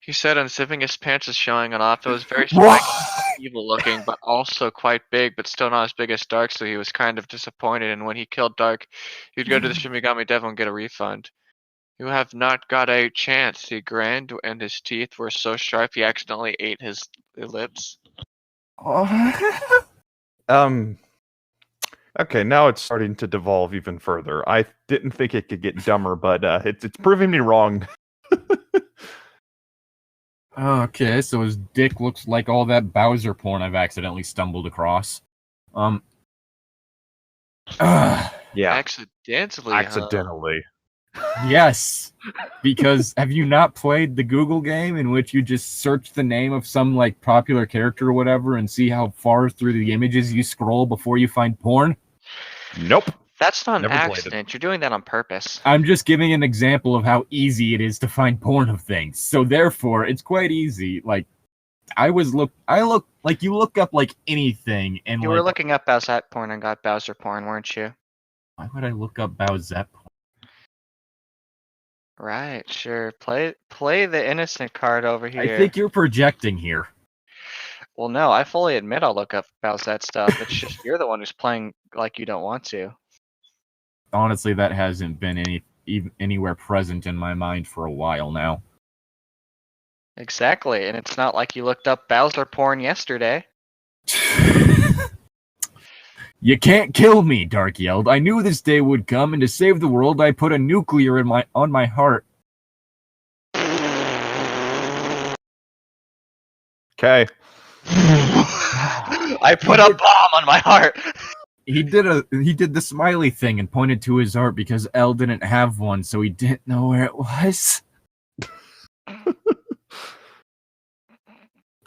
He said, unzipping his pants and showing it off. It was very evil looking, but also quite big, but still not as big as Dark, so he was kind of disappointed, and when he killed Dark, he'd go to the Shinigami devil and get a refund. You have not got a chance, he grinned, and his teeth were so sharp he accidentally ate his lips.
Okay, now it's starting to devolve even further. I didn't think it could get dumber, but it's proving me wrong.
Okay, so his dick looks like all that Bowser porn I've accidentally stumbled across.
Yeah.
Accidentally.
Yes, because have you not played the Google game in which you just search the name of some like popular character or whatever and see how far through the images you scroll before you find porn?
Nope.
That's not an accident. You're doing that on purpose.
I'm just giving an example of how easy it is to find porn of things. So therefore, it's quite easy. Like, I look like you look up like anything, and
you were looking up Bowser porn and got Bowser porn, weren't you?
Why would I look up Bowser porn?
Right, sure. Play the innocent card over here.
I think you're projecting here.
Well, no, I fully admit I'll look up Bowser stuff. It's just you're the one who's playing like you don't want to.
Honestly, that hasn't been anywhere present in my mind for a while now.
Exactly, and it's not like you looked up Bowser porn yesterday.
You can't kill me, Dark yelled. I knew this day would come, and to save the world, I put a nuclear on my heart.
Okay.
I put a bomb on my heart.
He did the smiley thing and pointed to his heart because Elle didn't have one, so he didn't know where it was.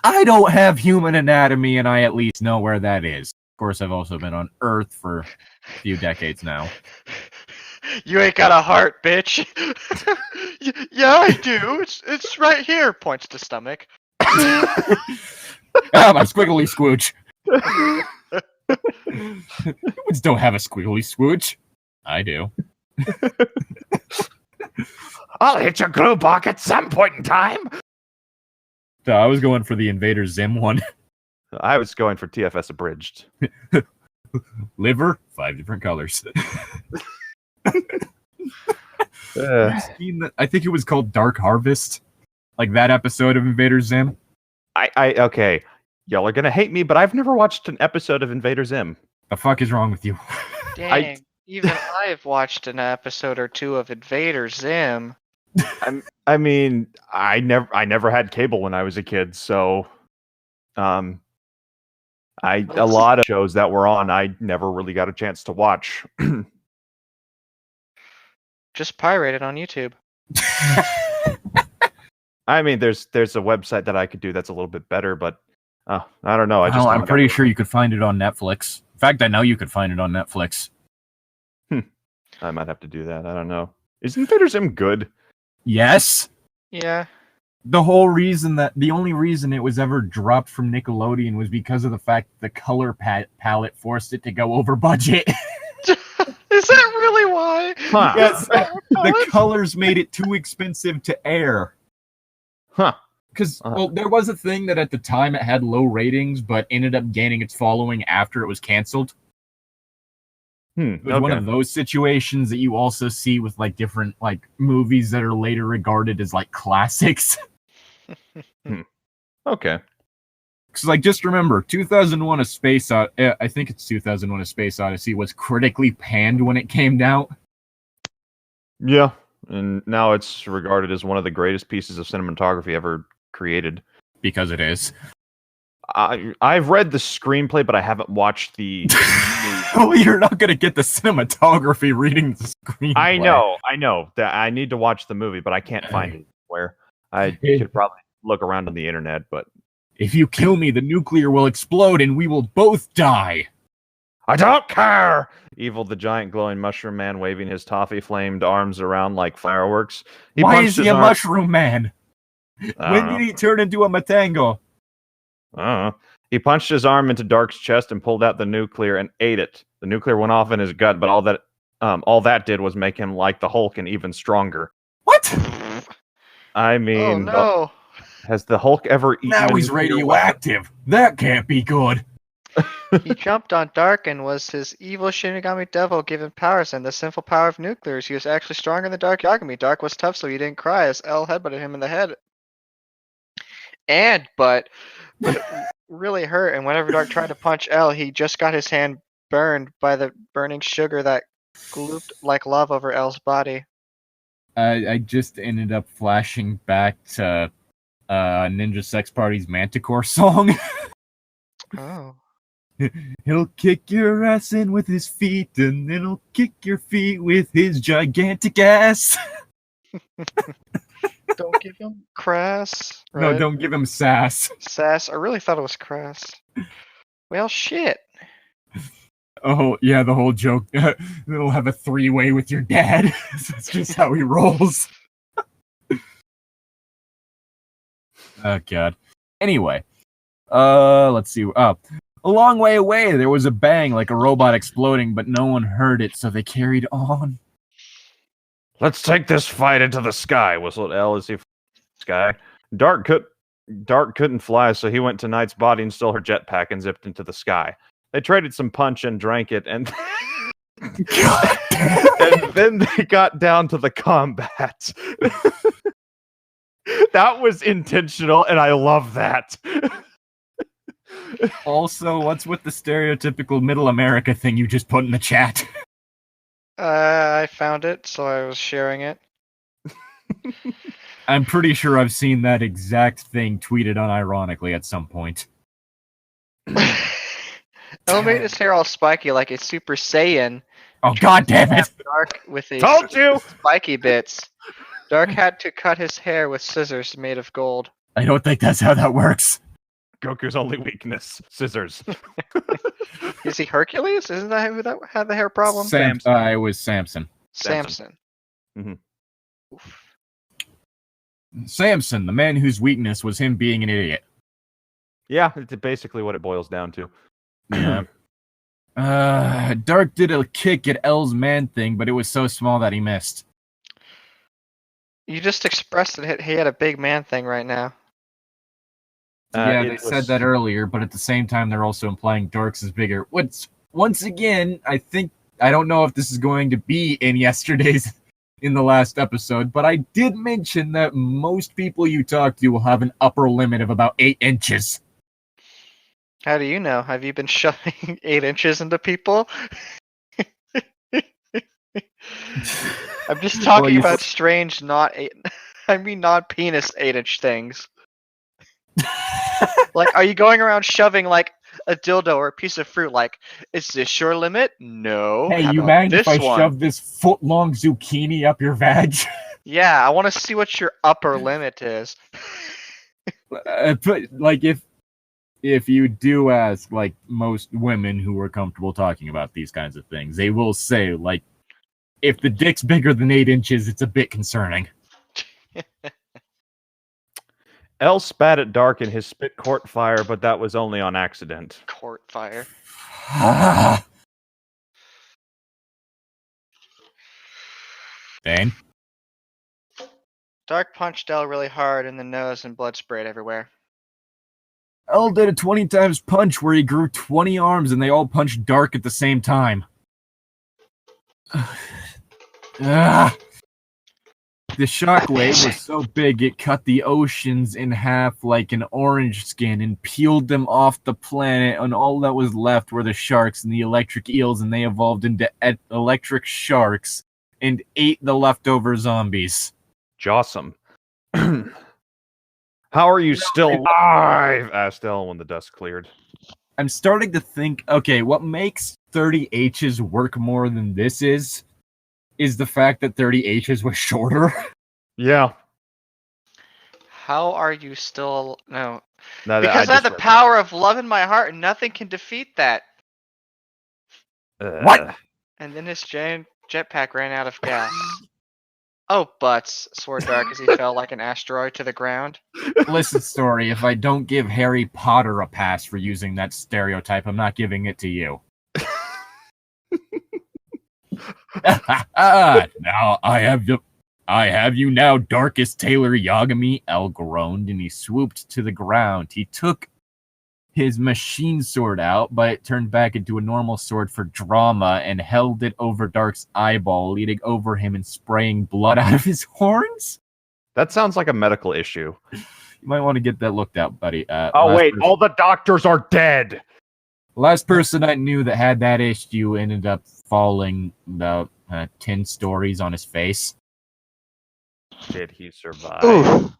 I don't have human anatomy, and I at least know where that is. Of course, I've also been on Earth for a few decades now.
You ain't got a heart, bitch. Yeah, I do. It's right here. Points to stomach.
My squiggly squooch. Humans don't have a squiggly squooch. I do.
I'll hit your glue block at some point in time.
No, I was going for the Invader Zim one.
I was going for TFS abridged.
Liver, 5 different colors. I think it was called Dark Harvest. Like that episode of Invader Zim.
Okay. Y'all are gonna hate me, but I've never watched an episode of Invader Zim.
The fuck is wrong with you?
Dang, even I've watched an episode or two of Invader Zim.
I mean, I never had cable when I was a kid, so a lot of shows that were on, I never really got a chance to watch.
Just pirate it on YouTube.
I mean, there's a website that I could do that's a little bit better, but I don't know.
I'm pretty sure you could find it on Netflix. In fact, I know you could find it on Netflix.
I might have to do that. I don't know. Is Invader Zim good?
Yes.
Yeah.
The only reason it was ever dropped from Nickelodeon was because of the fact the color palette forced it to go over budget.
Is that really why?
Huh.
Yes, the colors made it too expensive to air.
Huh.
Because, there was a thing that at the time it had low ratings, but ended up gaining its following after it was canceled. It was one of those situations that you also see with like different like movies that are later regarded as like classics.
Okay.
Because like just remember, 2001: A Space Odyssey. I think it's 2001: A Space Odyssey was critically panned when it came out.
Yeah, and now it's regarded as one of the greatest pieces of cinematography ever created.
Because it is.
I've read the screenplay, but I haven't watched the.
Well, you're not gonna get the cinematography reading the screenplay.
I know that I need to watch the movie, but I can't find it anywhere. I could probably look around on the internet, but
if you kill me, the nuclear will explode and we will both die.
I don't care! Evil the giant glowing mushroom man waving his toffee-flamed arms around like fireworks.
Why is he a mushroom man? When did he turn into a Matango?
He punched his arm into Dark's chest and pulled out the nuclear and ate it. The nuclear went off in his gut, but all that did was make him like the Hulk and even stronger.
What?
I mean,
oh no!
Has the Hulk ever eaten?
Now he's radioactive. That can't be good.
He jumped on Dark and was his evil Shinigami devil given powers and the sinful power of nuclears. He was actually stronger than Dark Yagami. Dark was tough, so he didn't cry as L headbutted him in the head. But it really hurt, and whenever Dark tried to punch L, he just got his hand burned by the burning sugar that glooped like lava over L's body.
I just ended up flashing back to Ninja Sex Party's Manticore song.
Oh.
He'll kick your ass in with his feet, and then he'll kick your feet with his gigantic ass.
Don't give him crass. Right?
No, don't give him sass.
Sass. I really thought it was crass. Well, shit.
Oh, yeah, the whole joke. It'll have a 3-way with your dad. That's just how he rolls. Oh, God. Anyway. Let's see. A long way away, there was a bang like a robot exploding, but no one heard it, so they carried on.
Let's take this fight into the sky, whistled L as he flew the sky. Dark couldn't fly, so he went to Night's body and stole her jetpack and zipped into the sky. They traded some punch and drank it, and and then they got down to the combat. That was intentional, and I love that.
Also, what's with the stereotypical Middle America thing you just put in the chat?
I found it, so I was sharing it.
I'm pretty sure I've seen that exact thing tweeted unironically at some point.
El made his hair all spiky like a Super Saiyan.
Oh, God damn it!
Dark with his
Told you!
spiky bits. Dark had to cut his hair with scissors made of gold.
I don't think that's how that works.
Goku's only weakness: scissors.
Is he Hercules? Isn't that who that had the hair problem?
It was Samson.
Samson.
Mm-hmm.
Samson, the man whose weakness was him being an idiot.
Yeah, it's basically what it boils down to.
Yeah. Dark did a kick at L's man thing, but it was so small that he missed.
You just expressed that he had a big man thing right now.
They said that earlier, but at the same time, they're also implying Dark's is bigger. Once again, I don't know if this is going to be in the last episode, but I did mention that most people you talk to will have an upper limit of about 8 inches.
How do you know? Have you been shoving 8 inches into people? I'm just talking
you-
about strange, non-penis 8-inch things. Like, are you going around shoving like a dildo or a piece of fruit? Like, is this your limit? No.
Hey,
How
you
about
mind if
this
I
one?
shove this foot-long zucchini up your vag?
Yeah, I want to see what your upper limit is.
But, like, if you do ask, like, most women who are comfortable talking about these kinds of things, they will say, like, if the dick's bigger than 8 inches, it's a bit concerning.
L spat at Dark and his spit caught fire, but that was only on accident.
Court fire.
Dane?
Dark punched L really hard in the nose and blood sprayed everywhere.
L did a 20 times punch where he grew 20 arms and they all punched Dark at the same time. The shockwave was so big it cut the oceans in half like an orange skin and peeled them off the planet, and all that was left were the sharks and the electric eels, and they evolved into electric sharks and ate the leftover zombies.
Jossum. How are you still alive? Asked Elle when the dust cleared.
I'm starting to think, okay, what makes 30H's work more than this is the fact that 30H's was shorter.
Yeah.
How are you still... No.
No,
Because I have the
read
power of love in my heart and nothing can defeat that.
that.
What?
And then his jetpack ran out of gas. Oh, butts, swore Dark as he fell like an asteroid to the ground.
Listen, Story, if I don't give Harry Potter a pass for using that stereotype, I'm not giving it to you. Now I have you now, darkest Taylor Yagami, L groaned, and he swooped to the ground. He took his machine sword out, but it turned back into a normal sword for drama and held it over Dark's eyeball, leaning over him and spraying blood out of his horns.
That sounds like a medical issue.
You might want to get that looked at, buddy.
Oh, wait, all the doctors are dead!
Last person I knew that had that issue ended up falling about 10 stories on his face.
Did he survive?
Ooh.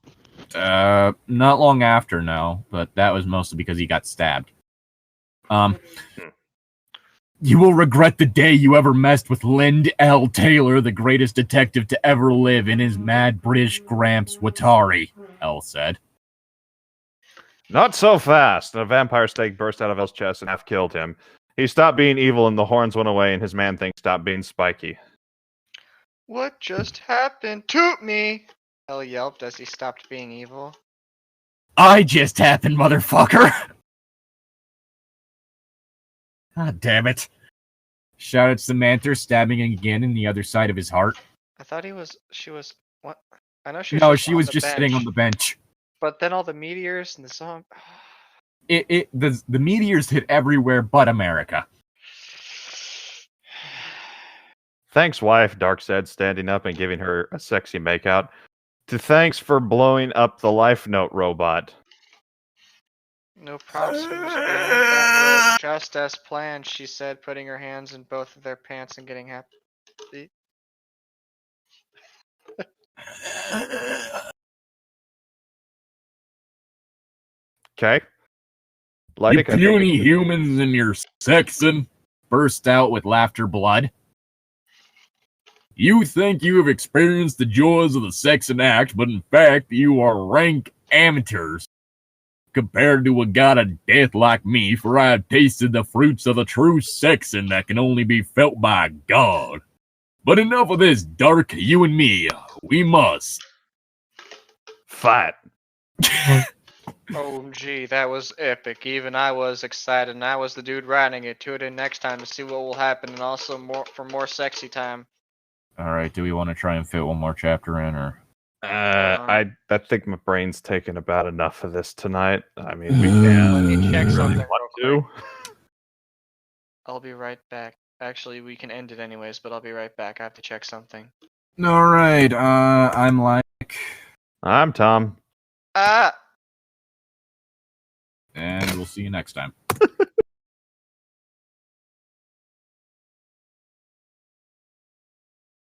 Not long after, no, but that was mostly because he got stabbed. You will regret the day you ever messed with Lind L. Taylor, the greatest detective to ever live, in his mad British Gramps Watari, L said.
Not so fast. A vampire snake burst out of L's chest and half killed him. He stopped being evil and the horns went away and his man thing stopped being spiky.
What just happened to me? L yelped as he stopped being evil.
I just happened, motherfucker! God damn it. Shouted Samantha, stabbing him again in the other side of his heart.
I thought she was, what? I know she was
No,
just
she
on
was
the
just
bench,
sitting on the bench.
But then all the meteors and the song...
The meteors hit everywhere but America.
Thanks, wife, Dark said, standing up and giving her a sexy makeout. Thanks for blowing up the life note robot.
No problem, that worked just as planned, she said, putting her hands in both of their pants and getting happy.
Okay.
You
Llytic,
puny humans and your sexing, burst out with laughter blood. You think you have experienced the joys of the sexing act, but in fact you are rank amateurs compared to a god of death like me, for I have tasted the fruits of the true sexing that can only be felt by a god. But enough of this, Dark, you and me, we must
fight.
Oh, gee, that was epic. Even I was excited, and I was the dude writing it. Tune in next time to see what will happen, and also more sexy time.
Alright, do we want to try and fit one more chapter in, or?
I think my brain's taken about enough of this tonight. I mean, we can.
Let me check something
Really
real
want
quick. I'll be right back. Actually, we can end it anyways, but I'll be right back. I have to check something.
Alright, I'm Llytic.
I'm Tom.
Ah!
And we'll see you next time.